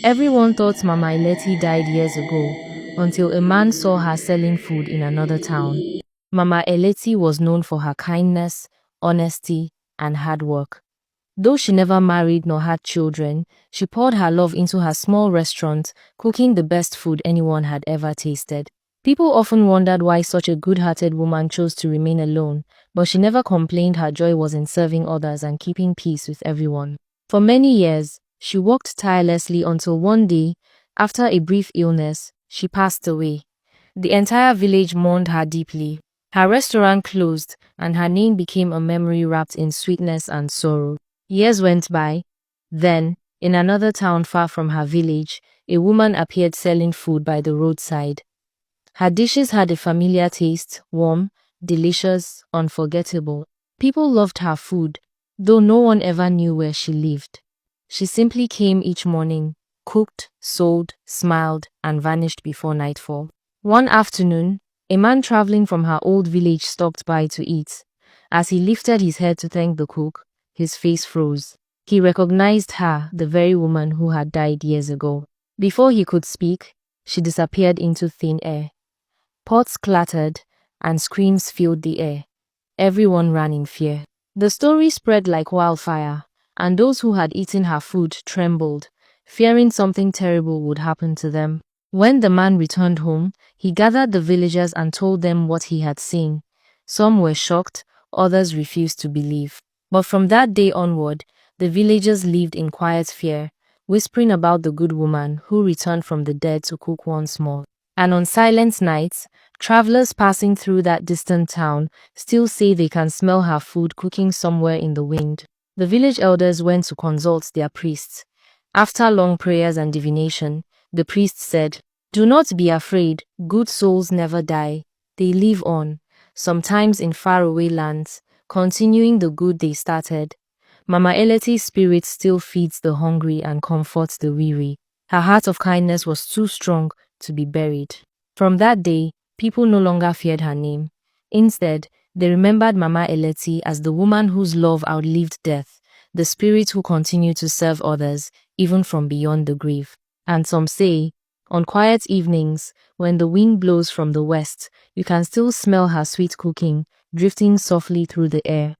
Everyone thought Mama Eleti died years ago, until a man saw her selling food in another town. Mama Eleti was known for her kindness, honesty, and hard work. Though she never married nor had children, she poured her love into her small restaurant, cooking the best food anyone had ever tasted. People often wondered why such a good-hearted woman chose to remain alone, but she never complained. Her joy was in serving others and keeping peace with everyone. For many years, she worked tirelessly until one day, after a brief illness, she passed away. The entire village mourned her deeply. Her restaurant closed, and her name became a memory wrapped in sweetness and sorrow. Years went by. Then, in another town far from her village, a woman appeared selling food by the roadside. Her dishes had a familiar taste, warm, delicious, unforgettable. People loved her food, though no one ever knew where she lived. She simply came each morning, cooked, sold, smiled, and vanished before nightfall. One afternoon, a man traveling from her old village stopped by to eat. As he lifted his head to thank the cook, his face froze. He recognized her, the very woman who had died years ago. Before he could speak, she disappeared into thin air. Pots clattered, and screams filled the air. Everyone ran in fear. The story spread like wildfire, and those who had eaten her food trembled, fearing something terrible would happen to them. When the man returned home, he gathered the villagers and told them what he had seen. Some were shocked, others refused to believe. But from that day onward, the villagers lived in quiet fear, whispering about the good woman who returned from the dead to cook once more. And on silent nights, travelers passing through that distant town still say they can smell her food cooking somewhere in the wind. The village elders went to consult their priests. After long prayers and divination, the priest said, "Do not be afraid, good souls never die. They live on, sometimes in faraway lands, continuing the good they started. Mama Eleti's spirit still feeds the hungry and comforts the weary. Her heart of kindness was too strong to be buried." From that day, people no longer feared her name. Instead, they remembered Mama Eleti as the woman whose love outlived death, the spirit who continued to serve others, even from beyond the grave. And some say, on quiet evenings, when the wind blows from the west, you can still smell her sweet cooking, drifting softly through the air.